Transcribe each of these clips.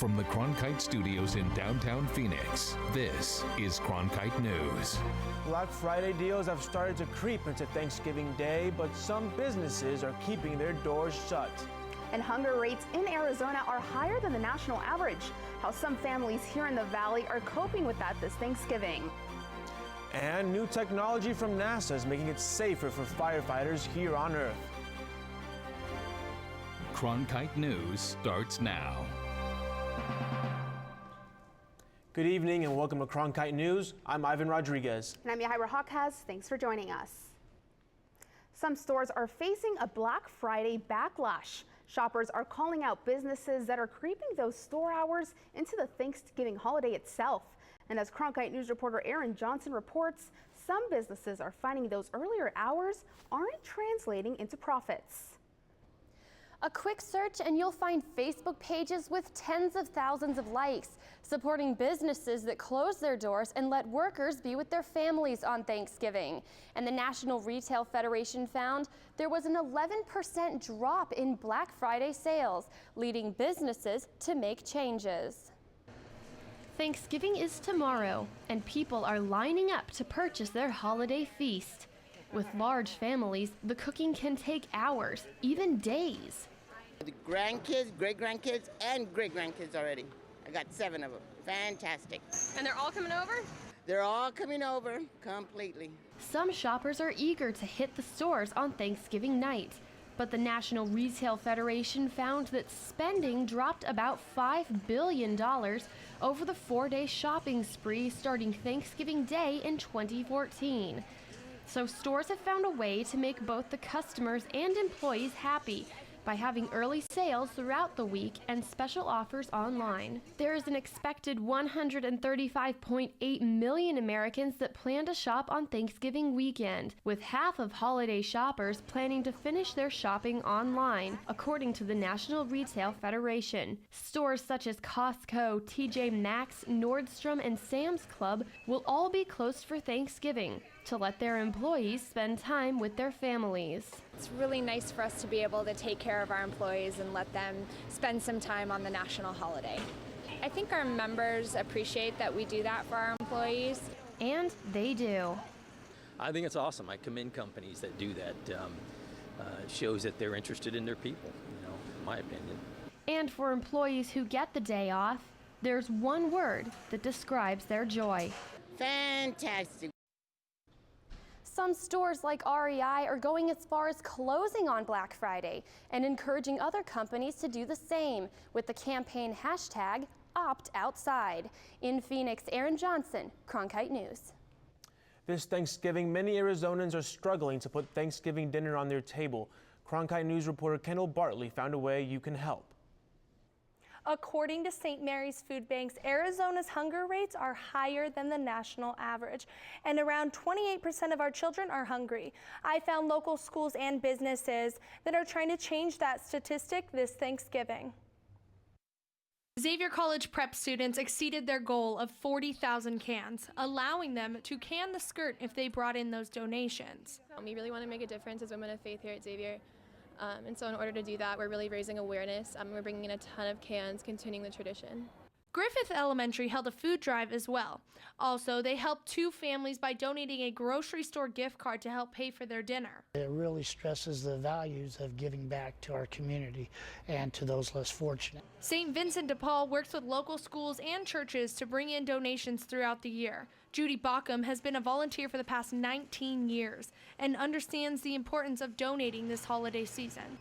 From the Cronkite studios in downtown Phoenix, this is Cronkite News. Black Friday deals have started to creep into Thanksgiving Day, but some businesses are keeping their doors shut. And hunger rates in Arizona are higher than the national average. How some families here in the valley are coping with that this Thanksgiving. And new technology from NASA is making it safer for firefighters here on Earth. Cronkite News starts now. Good evening and welcome to Cronkite News. I'm Ivan Rodriguez. And I'm Yahaira Hawkes. Thanks for joining us. Some stores are facing a Black Friday backlash. Shoppers are calling out businesses that are creeping those store hours into the Thanksgiving holiday itself. And as Cronkite News reporter Aaron Johnson reports, some businesses are finding those earlier hours aren't translating into profits. A quick search and you'll find Facebook pages with tens of thousands of likes supporting businesses that close their doors and let workers be with their families on Thanksgiving. And the National Retail Federation found there was an 11% drop in Black Friday sales, leading businesses to make changes. Thanksgiving is tomorrow, and people are lining up to purchase their holiday feast. With large families, the cooking can take hours, even days. The grandkids, great-grandkids, and great-grandkids already. I got 7 of them. Fantastic. And they're all coming over? They're all coming over completely. Some shoppers are eager to hit the stores on Thanksgiving night, but the National Retail Federation found that spending dropped about $5 billion over the 4-day shopping spree starting Thanksgiving Day in 2014. So stores have found a way to make both the customers and employees happy by having early sales throughout the week and special offers online. There is an expected 135.8 million Americans that plan to shop on Thanksgiving weekend, with half of holiday shoppers planning to finish their shopping online, according to the National Retail Federation. Stores such as Costco, TJ Maxx, Nordstrom, and Sam's Club will all be closed for Thanksgiving to let their employees spend time with their families. It's really nice for us to be able to take care of our employees and let them spend some time on the national holiday. I think our members appreciate that we do that for our employees. And they do. I think it's awesome. I commend companies that do that. It shows that they're interested in their people, in my opinion. And for employees who get the day off, there's one word that describes their joy. Fantastic. Some stores like REI are going as far as closing on Black Friday and encouraging other companies to do the same with the campaign hashtag #OptOutside. In Phoenix, Aaron Johnson, Cronkite News. This Thanksgiving, many Arizonans are struggling to put Thanksgiving dinner on their table. Cronkite News reporter Kendall Bartley found a way you can help. According to St. Mary's Food Banks, Arizona's hunger rates are higher than the national average, and around 28% of our children are hungry. I found local schools and businesses that are trying to change that statistic this Thanksgiving. Xavier College prep students exceeded their goal of 40,000 cans, allowing them to can the skirt if they brought in those donations. We really want to make a difference as women of faith here at Xavier. And so in order to do that, we're really raising awareness. We're bringing in a ton of cans, continuing the tradition. Griffith Elementary held a food drive as well. Also, they helped 2 families by donating a grocery store gift card to help pay for their dinner. It really stresses the values of giving back to our community and to those less fortunate. St. Vincent de Paul works with local schools and churches to bring in donations throughout the year. Judy Bockham has been a volunteer for the past 19 years and understands the importance of donating this holiday season.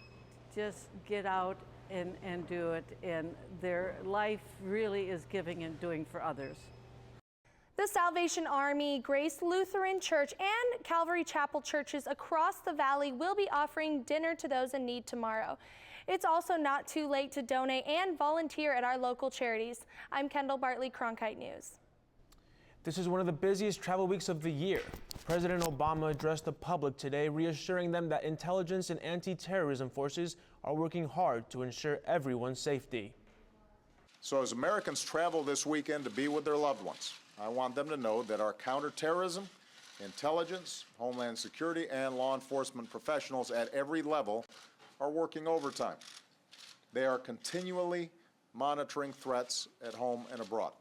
Just get out and do it, and their life really is giving and doing for others. The Salvation Army, Grace Lutheran Church, and Calvary Chapel churches across the valley will be offering dinner to those in need tomorrow. It's also not too late to donate and volunteer at our local charities. I'm Kendall Bartley, Cronkite News. This is one of the busiest travel weeks of the year. President Obama addressed the public today, reassuring them that intelligence and anti-terrorism forces are working hard to ensure everyone's safety. So as Americans travel this weekend to be with their loved ones, I want them to know that our counterterrorism, intelligence, homeland security, and law enforcement professionals at every level are working overtime. They are continually monitoring threats at home and abroad.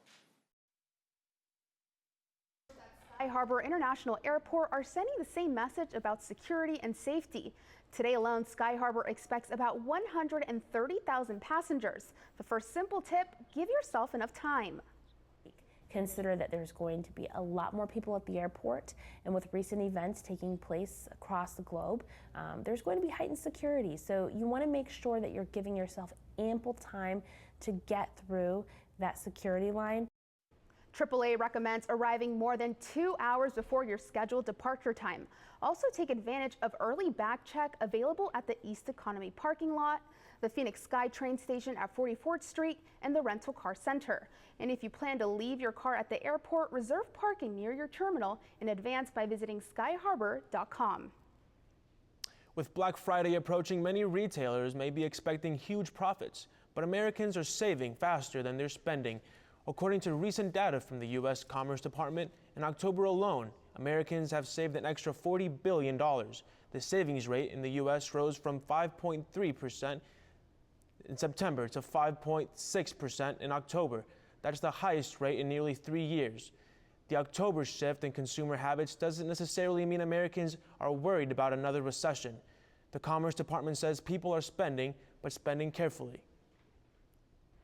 Sky Harbor International Airport are sending the same message about security and safety. Today alone, Sky Harbor expects about 130,000 passengers. The first simple tip, give yourself enough time. Consider that there's going to be a lot more people at the airport, and with recent events taking place across the globe, there's going to be heightened security. So you want to make sure that you're giving yourself ample time to get through that security line. AAA recommends arriving more than 2 hours before your scheduled departure time. Also take advantage of early back check available at the East Economy parking lot, the Phoenix Sky train station at 44th Street, and the rental car center. And if you plan to leave your car at the airport, reserve parking near your terminal in advance by visiting skyharbor.com. With Black Friday approaching, many retailers may be expecting huge profits, but Americans are saving faster than they're spending. According to recent data from the U.S. Commerce Department, in October alone, Americans have saved an extra $40 billion. The savings rate in the U.S. rose from 5.3% in September to 5.6% in October. That's the highest rate in nearly 3 years. The October shift in consumer habits doesn't necessarily mean Americans are worried about another recession. The Commerce Department says people are spending, but spending carefully.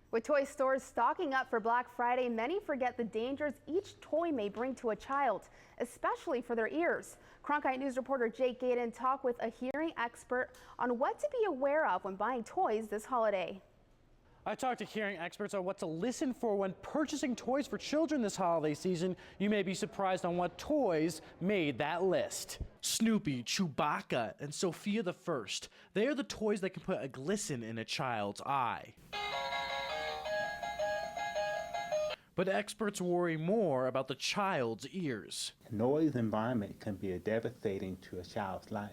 With toy stores stocking up for Black Friday, many forget the dangers each toy may bring to a child, especially for their ears. Cronkite News reporter Jake Gaden talked with a hearing expert on what to be aware of when buying toys this holiday. I talked to hearing experts on what to listen for when purchasing toys for children this holiday season. You may be surprised on what toys made that list. Snoopy, Chewbacca, and Sophia the First. They are the toys that can put a glisten in a child's eye. But experts worry more about the child's ears. Noise environment can be devastating to a child's life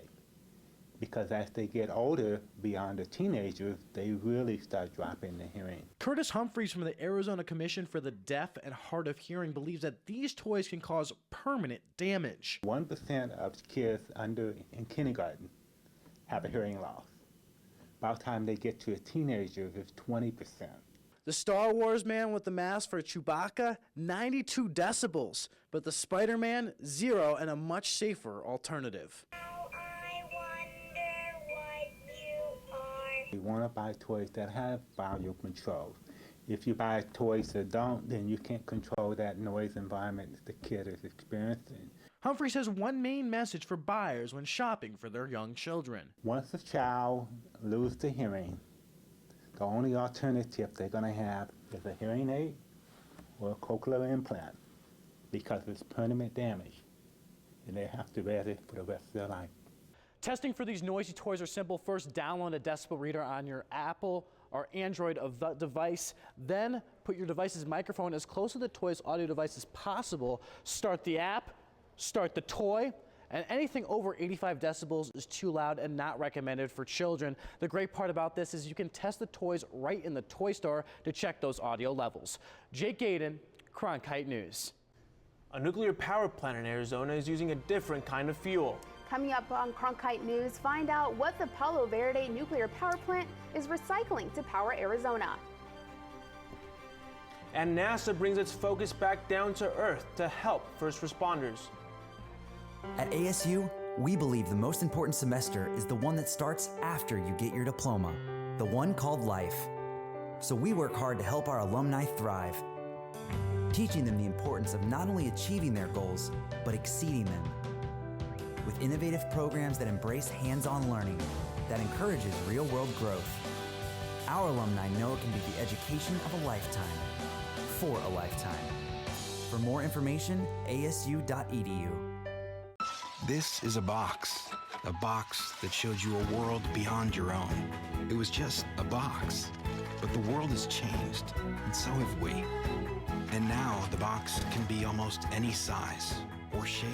because as they get older, beyond the teenagers, they really start dropping the hearing. Curtis Humphreys from the Arizona Commission for the Deaf and Hard of Hearing believes that these toys can cause permanent damage. 1% of kids in kindergarten have a hearing loss. By the time they get to a teenager, it's 20%. The Star Wars man with the mask for Chewbacca, 92 decibels, but the Spider-Man, 0 and a much safer alternative. We want to buy toys that have volume control. If you buy toys that don't, then you can't control that noise environment the kid is experiencing. Humphrey says one main message for buyers when shopping for their young children. Once a child loses the hearing, the only alternative they're going to have is a hearing aid or a cochlear implant because it's permanent damage, and they have to wear it for the rest of their life. Testing for these noisy toys are simple. First, download a decibel reader on your Apple or Android device. Then put your device's microphone as close to the toy's audio device as possible. Start the app, start the toy, and anything over 85 decibels is too loud and not recommended for children. The great part about this is you can test the toys right in the toy store to check those audio levels. Jake Gaden, Cronkite News. A nuclear power plant in Arizona is using a different kind of fuel. Coming up on Cronkite News, find out what the Palo Verde nuclear power plant is recycling to power Arizona. And NASA brings its focus back down to earth to help first responders. At ASU, we believe the most important semester is the one that starts after you get your diploma, the one called life. So we work hard to help our alumni thrive, teaching them the importance of not only achieving their goals, but exceeding them. With innovative programs that embrace hands-on learning, that encourages real-world growth. Our alumni know it can be the education of a lifetime, for a lifetime. For more information, asu.edu. This is a box that showed you a world beyond your own. It was just a box, but the world has changed, and so have we. And now the box can be almost any size or shape.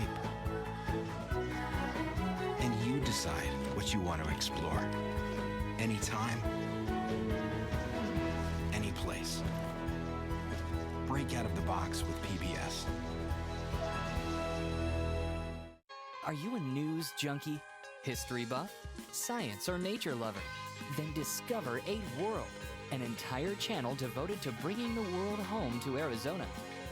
And you decide what you want to explore. Anytime, any place. Break out of the box with PBS. Are you a news junkie, history buff, science or nature lover? Then discover a world an entire channel devoted to bringing the world home to Arizona.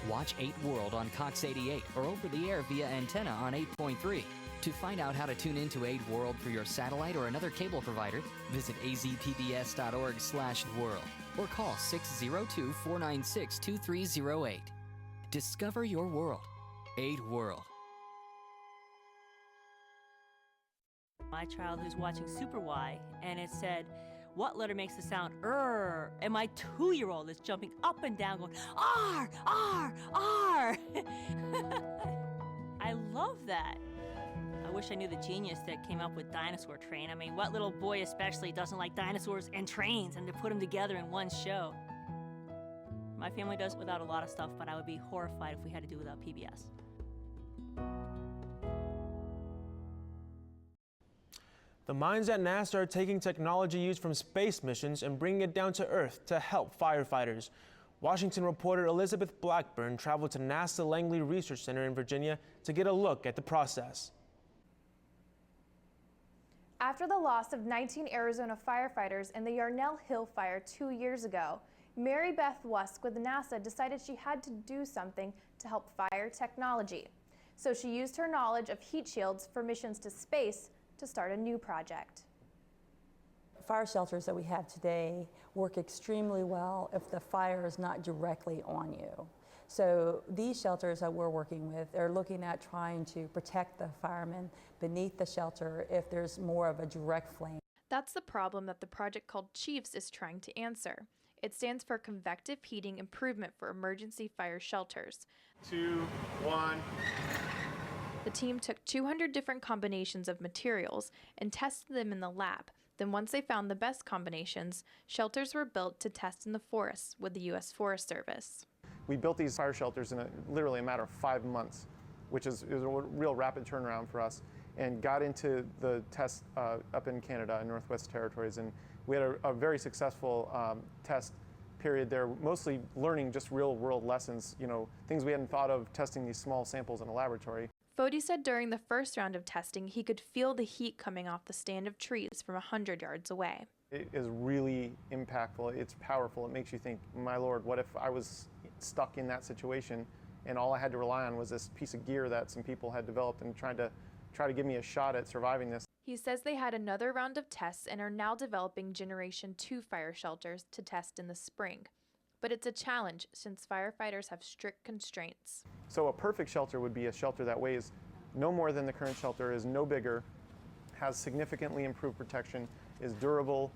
Watch 8 World on Cox 88 or over the air via antenna on 8.3. To find out how to tune into 8 World for your satellite or another cable provider, visit azpbs.org/world or call 602-496-2308. Discover your world. 8 World. My child who's watching Super Y, and it said, "What letter makes the sound R?" And my 2-year-old is jumping up and down going, R, R, R. I love that. I wish I knew the genius that came up with Dinosaur Train. I mean, what little boy especially doesn't like dinosaurs and trains and to put them together in one show? My family does without a lot of stuff, but I would be horrified if we had to do without PBS. The minds at NASA are taking technology used from space missions and bringing it down to Earth to help firefighters. Washington reporter Elizabeth Blackburn traveled to NASA Langley Research Center in Virginia to get a look at the process. After the loss of 19 Arizona firefighters in the Yarnell Hill fire 2 years ago, Mary Beth Wusk with NASA decided she had to do something to help fire technology. So she used her knowledge of heat shields for missions to space to start a new project. Fire shelters that we have today work extremely well if the fire is not directly on you. So these shelters that we're working with are looking at trying to protect the firemen beneath the shelter if there's more of a direct flame. That's the problem that the project called Chiefs is trying to answer. It stands for Convective Heating Improvement for Emergency Fire Shelters. 2, 1. The team took 200 different combinations of materials and tested them in the lab. Then once they found the best combinations, shelters were built to test in the forests with the U.S. Forest Service. We built these fire shelters in literally a matter of 5 months, which is a real rapid turnaround for us, and got into the test up in Canada and Northwest Territories. And we had a very successful test period there, mostly learning just real world lessons, things we hadn't thought of testing these small samples in a laboratory. Fody said during the first round of testing, he could feel the heat coming off the stand of trees from 100 yards away. It is really impactful. It's powerful. It makes you think, my Lord, what if I was stuck in that situation and all I had to rely on was this piece of gear that some people had developed and try to give me a shot at surviving this. He says they had another round of tests and are now developing Generation 2 fire shelters to test in the spring. But it's a challenge since firefighters have strict constraints. So a perfect shelter would be a shelter that weighs no more than the current shelter, is no bigger, has significantly improved protection, is durable,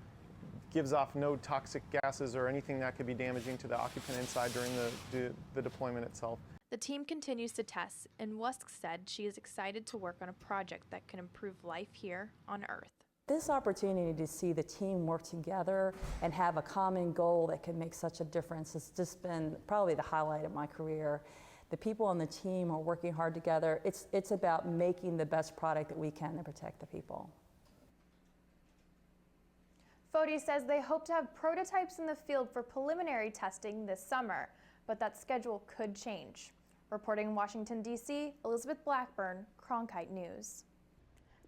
gives off no toxic gases or anything that could be damaging to the occupant inside during the deployment itself. The team continues to test, and Wusk said she is excited to work on a project that can improve life here on Earth. This opportunity to see the team work together and have a common goal that can make such a difference has just been probably the highlight of my career. The people on the team are working hard together. It's about making the best product that we can to protect the people. Fody says they hope to have prototypes in the field for preliminary testing this summer, but that schedule could change. Reporting in Washington, D.C., Elizabeth Blackburn, Cronkite News.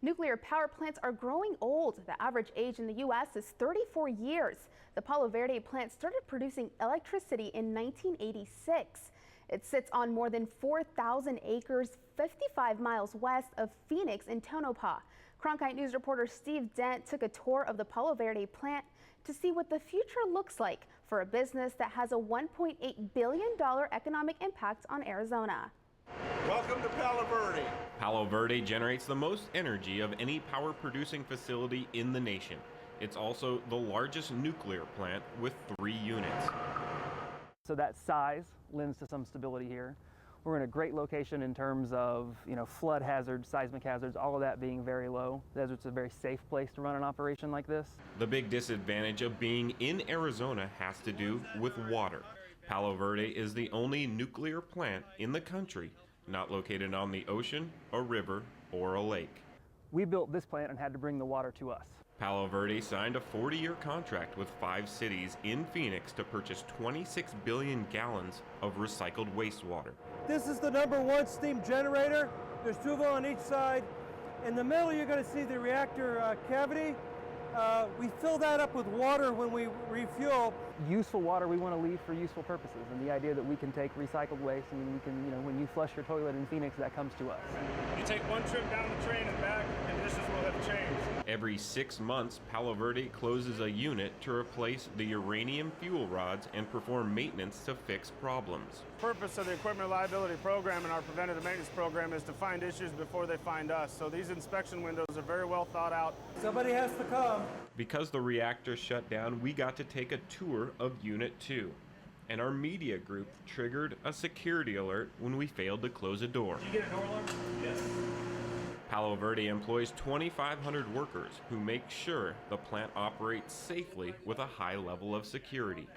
Nuclear power plants are growing old. The average age in the U.S. is 34 years. The Palo Verde plant started producing electricity in 1986. It sits on more than 4,000 acres, 55 miles west of Phoenix in Tonopah. Cronkite News reporter Steve Dent took a tour of the Palo Verde plant to see what the future looks like for a business that has a $1.8 billion economic impact on Arizona. Welcome to Palo Verde. Palo Verde generates the most energy of any power producing facility in the nation. It's also the largest nuclear plant with 3 units. So that size lends to some stability here. We're in a great location in terms of, flood hazards, seismic hazards, all of that being very low. It's a very safe place to run an operation like this. The big disadvantage of being in Arizona has to do with water. Palo Verde is the only nuclear plant in the country not located on the ocean, a river, or a lake. We built this plant and had to bring the water to us. Palo Verde signed a 40-year contract with 5 cities in Phoenix to purchase 26 billion gallons of recycled wastewater. This is the #1 steam generator. There's 2 of them on each side. In the middle, you're going to see the reactor cavity. We fill that up with water when we refuel. Useful water we want to leave for useful purposes, and the idea that we can take recycled waste and we can, when you flush your toilet in Phoenix, that comes to us. You take one trip down the train and back, conditions will have changed. Every 6 months, Palo Verde closes a unit to replace the uranium fuel rods and perform maintenance to fix problems. The purpose of the Equipment Reliability Program and our preventative maintenance program is to find issues before they find us. So these inspection windows are very well thought out. Somebody has to come. Because the reactor shut down, we got to take a tour of Unit 2. And our media group triggered a security alert when we failed to close a door. Did you get a door alarm? Yes. Palo Verde employs 2,500 workers who make sure the plant operates safely with a high level of security.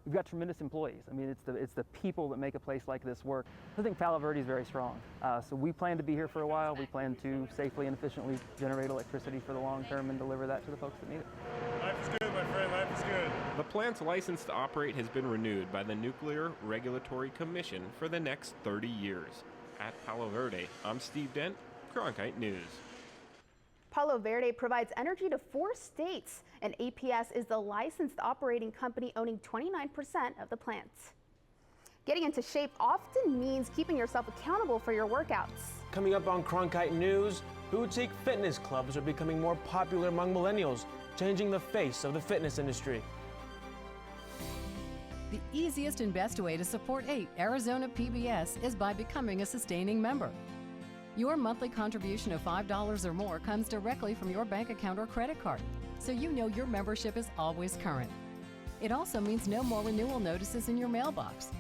We've got tremendous employees. I mean, it's the people that make a place like this work. I think Palo Verde is very strong. So we plan to be here for a while. We plan to safely and efficiently generate electricity for the long term and deliver that to the folks that need it. Life is good, my friend, life is good. The plant's license to operate has been renewed by the Nuclear Regulatory Commission for the next 30 years. At Palo Verde, I'm Steve Dent, Cronkite News. Palo Verde provides energy to 4 states, and APS is the licensed operating company owning 29% of the plant. Getting into shape often means keeping yourself accountable for your workouts. Coming up on Cronkite News, boutique fitness clubs are becoming more popular among millennials, changing the face of the fitness industry. The easiest and best way to support Arizona PBS is by becoming a sustaining member. Your monthly contribution of $5 or more comes directly from your bank account or credit card, so you know your membership is always current. It also means no more renewal notices in your mailbox.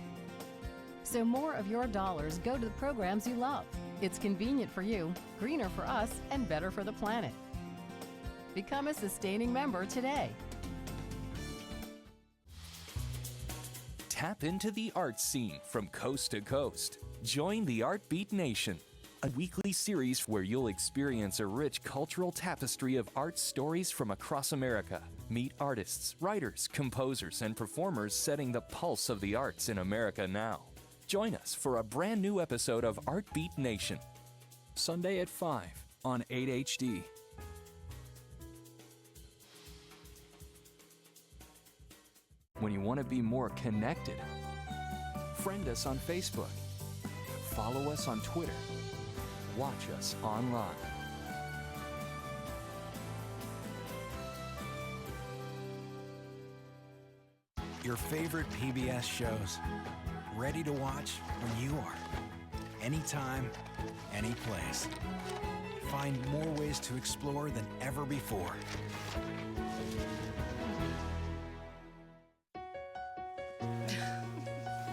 So more of your dollars go to the programs you love. It's convenient for you, greener for us, and better for the planet. Become a sustaining member today. Tap into the art scene from coast to coast. Join the Art Beat Nation, a weekly series where you'll experience a rich cultural tapestry of art stories from across America. Meet artists, writers, composers, and performers setting the pulse of the arts in America now. Join us for a brand new episode of Art Beat Nation. Sunday at 5 on 8HD. When you want to be more connected, friend us on Facebook, follow us on Twitter, watch us online. Your favorite PBS shows, ready to watch when you are. Anytime, any place. Find more ways to explore than ever before.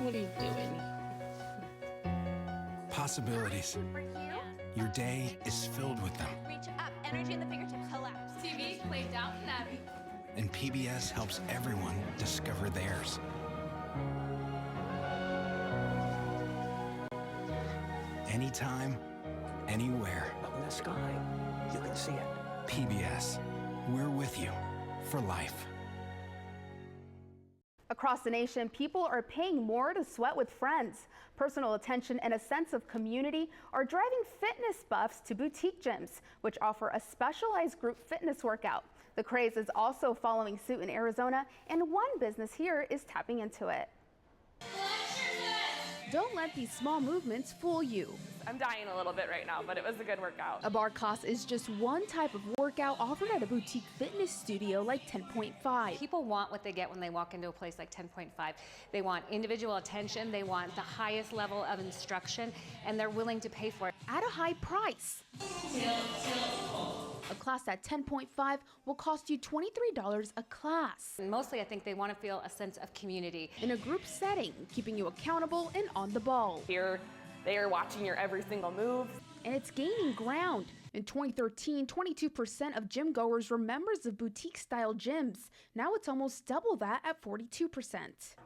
What are you doing? Possibilities. Your day is filled with them. Reach up, energy in the fingertips, collapse. TV, play Downton Abbey. And PBS helps everyone discover theirs. Anytime, anywhere. Up in the sky, you can see it. PBS, we're with you for life. Across the nation, people are paying more to sweat with friends. Personal attention and a sense of community are driving fitness buffs to boutique gyms, which offer a specialized group fitness workout. The craze is also following suit in Arizona, and one business here is tapping into it. Don't let these small movements fool you. I'm dying a little bit right now, but it was a good workout. A bar class is just one type of workout offered at a boutique fitness studio like 10.5. People want what they get when they walk into a place like 10.5. They want individual attention, they want the highest level of instruction, and they're willing to pay for it. At a high price. A class at 10.5 will cost you $23 a class. And mostly I think they want to feel a sense of community. In a group setting, keeping you accountable and on the ball. Here, they are watching your every single move. And it's gaining ground. In 2013, 22% of gym goers were members of boutique-style gyms. Now it's almost double that at 42%.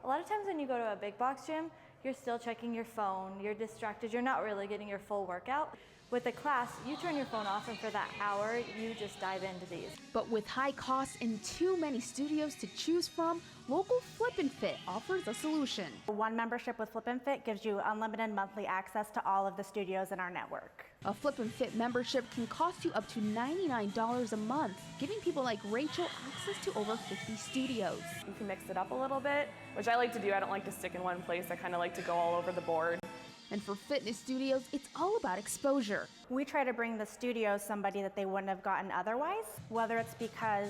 A lot of times when you go to a big box gym, you're still checking your phone, you're distracted, you're not really getting your full workout. With the class, you turn your phone off and for that hour, you just dive into these. But with high costs and too many studios to choose from, local Flip and Fit offers a solution. One membership with Flip and Fit gives you unlimited monthly access to all of the studios in our network. A Flip and Fit membership can cost you up to $99 a month, giving people like Rachel access to over 50 studios. You can mix it up a little bit, which I like to do. I don't like to stick in one place. I kind of like to go all over the board. And for fitness studios, it's all about exposure. We try to bring the studio somebody that they wouldn't have gotten otherwise, whether it's because,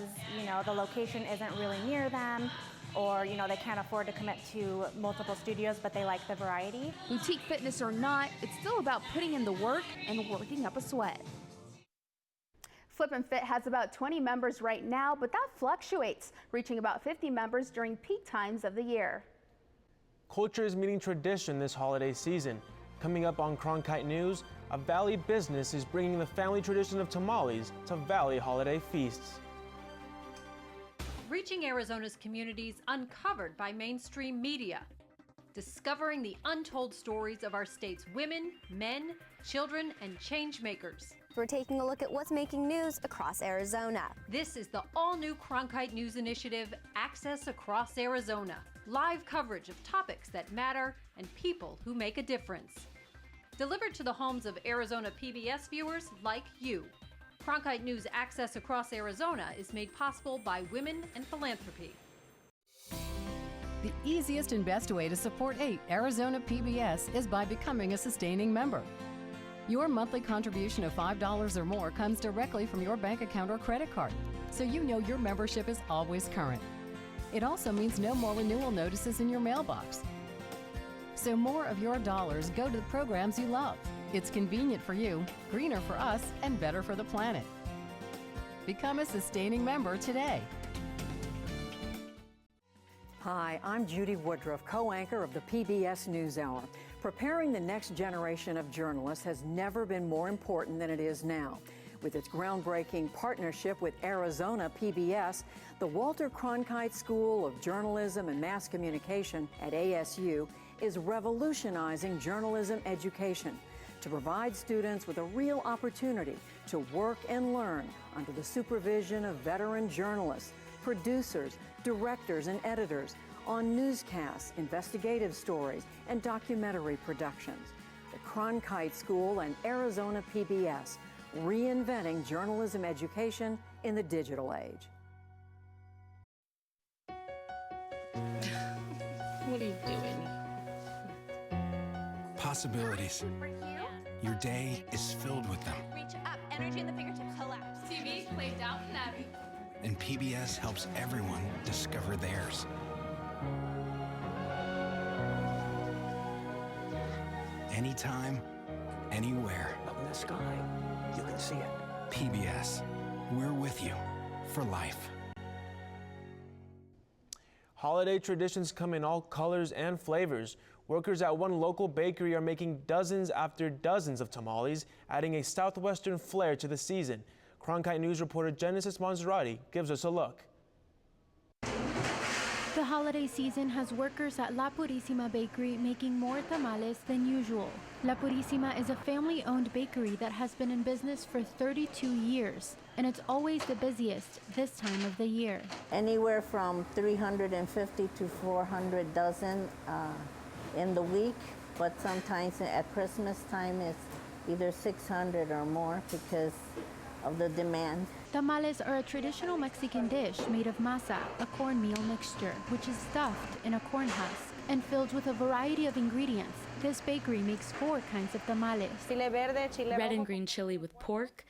the location isn't really near them, or, they can't afford to commit to multiple studios, but they like the variety. Boutique fitness or not, it's still about putting in the work and working up a sweat. Flip and Fit has about 20 members right now, but that fluctuates, reaching about 50 members during peak times of the year. Culture is meeting tradition this holiday season. Coming up on Cronkite News, a Valley business is bringing the family tradition of tamales to Valley holiday feasts. Reaching Arizona's communities uncovered by mainstream media. Discovering the untold stories of our state's women, men, children, and change makers. We're taking a look at what's making news across Arizona. This is the all-new Cronkite News initiative, Access Across Arizona. Live coverage of topics that matter and people who make a difference. Delivered to the homes of Arizona PBS viewers like you. Cronkite News Access Across Arizona is made possible by women and philanthropy. The easiest and best way to support 8 Arizona PBS is by becoming a sustaining member. Your monthly contribution of $5 or more comes directly from your bank account or credit card, so you know your membership is always current. It also means no more renewal notices in your mailbox. So more of your dollars go to the programs you love. It's convenient for you, greener for us, and better for the planet. Become a sustaining member today. Hi, I'm Judy Woodruff, co-anchor of the PBS NewsHour. Preparing the next generation of journalists has never been more important than it is now. With its groundbreaking partnership with Arizona PBS, the Walter Cronkite School of Journalism and Mass Communication at ASU is revolutionizing journalism education to provide students with a real opportunity to work and learn under the supervision of veteran journalists, producers, directors, and editors on newscasts, investigative stories, and documentary productions. The Cronkite School and Arizona PBS, reinventing journalism education in the digital age. What are you doing? Possibilities. Your day is filled with them. Reach up, energy in the fingertips, collapse. TV played down and Abby. And PBS helps everyone discover theirs. Anytime, anywhere. Up in the sky, you can see it. PBS, we're with you for life. Holiday traditions come in all colors and flavors. Workers at one local bakery are making dozens after dozens of tamales, adding a southwestern flair to the season. Cronkite News reporter Genesis Monserrati gives us a look. The holiday season has workers at La Purísima Bakery making more tamales than usual. La Purísima is a family-owned bakery that has been in business for 32 years, and it's always the busiest this time of the year. Anywhere from 350 to 400 dozen in the week, but sometimes at Christmas time it's either 600 or more because of the demand. Tamales are a traditional Mexican dish made of masa, a cornmeal mixture, which is stuffed in a corn husk and filled with a variety of ingredients. This bakery makes 4 kinds of tamales. Red and green chili with pork,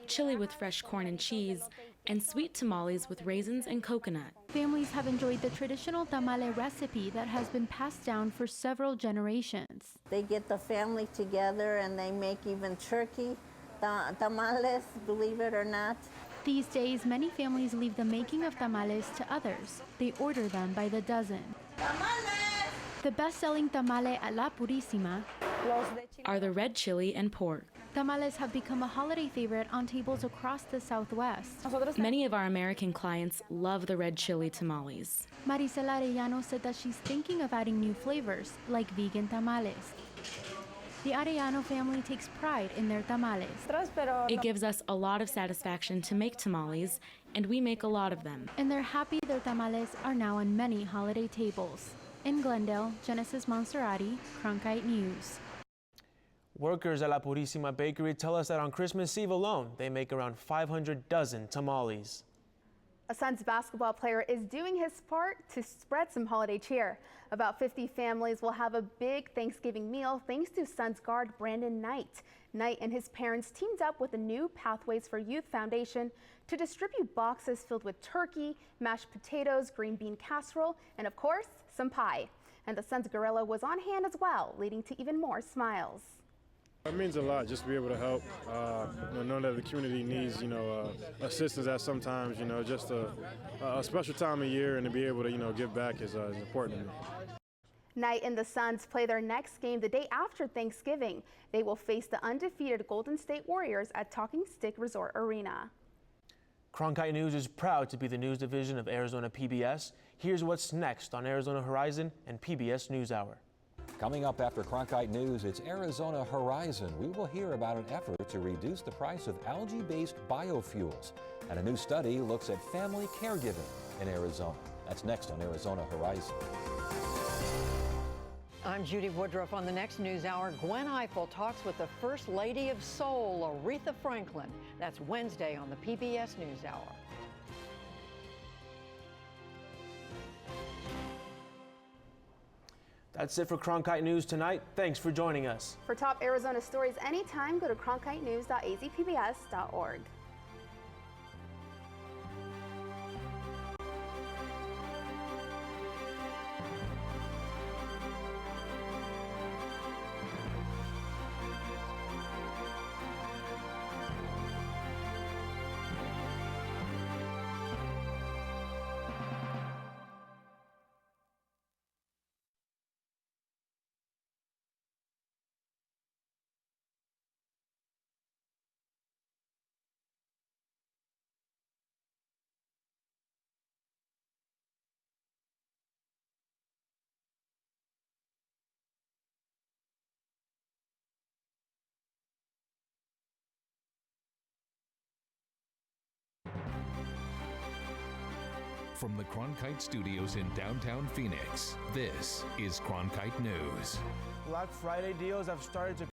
chili with fresh corn and cheese, and sweet tamales with raisins and coconut. Families have enjoyed the traditional tamale recipe that has been passed down for several generations. They get the family together and they make even turkey tamales, believe it or not. These days, many families leave the making of tamales to others. They order them by the dozen. Tamales! The best-selling tamale at La Purísima are the red chili and pork. Tamales have become a holiday favorite on tables across the Southwest. Many of our American clients love the red chili tamales. Marisela Arellano said that she's thinking of adding new flavors, like vegan tamales. The Arellano family takes pride in their tamales. It gives us a lot of satisfaction to make tamales, and we make a lot of them. And they're happy their tamales are now on many holiday tables. In Glendale, Genesis Monserrati, Cronkite News. Workers at La Purísima Bakery tell us that on Christmas Eve alone, they make around 500 dozen tamales. A Suns basketball player is doing his part to spread some holiday cheer. About 50 families will have a big Thanksgiving meal thanks to Suns guard Brandon Knight. Knight and his parents teamed up with the new Pathways for Youth Foundation to distribute boxes filled with turkey, mashed potatoes, green bean casserole, and of course, some pie. And the Suns gorilla was on hand as well, leading to even more smiles. It means a lot just to be able to help, knowing that the community needs, assistance at sometimes, just a special time of year, and to be able to, give back is important to me. Knight and the Suns play their next game the day after Thanksgiving. They will face the undefeated Golden State Warriors at Talking Stick Resort Arena. Cronkite News is proud to be the news division of Arizona PBS. Here's what's next on Arizona Horizon and PBS NewsHour. Coming up after Cronkite News, it's Arizona Horizon. We will hear about an effort to reduce the price of algae-based biofuels. And a new study looks at family caregiving in Arizona. That's next on Arizona Horizon. I'm Judy Woodruff. On the next NewsHour, Gwen Ifill talks with the First Lady of Soul, Aretha Franklin. That's Wednesday on the PBS NewsHour. That's it for Cronkite News tonight. Thanks for joining us. For top Arizona stories anytime, go to cronkitenews.azpbs.org. From the Cronkite Studios in downtown Phoenix, this is Cronkite News. Black Friday deals have started to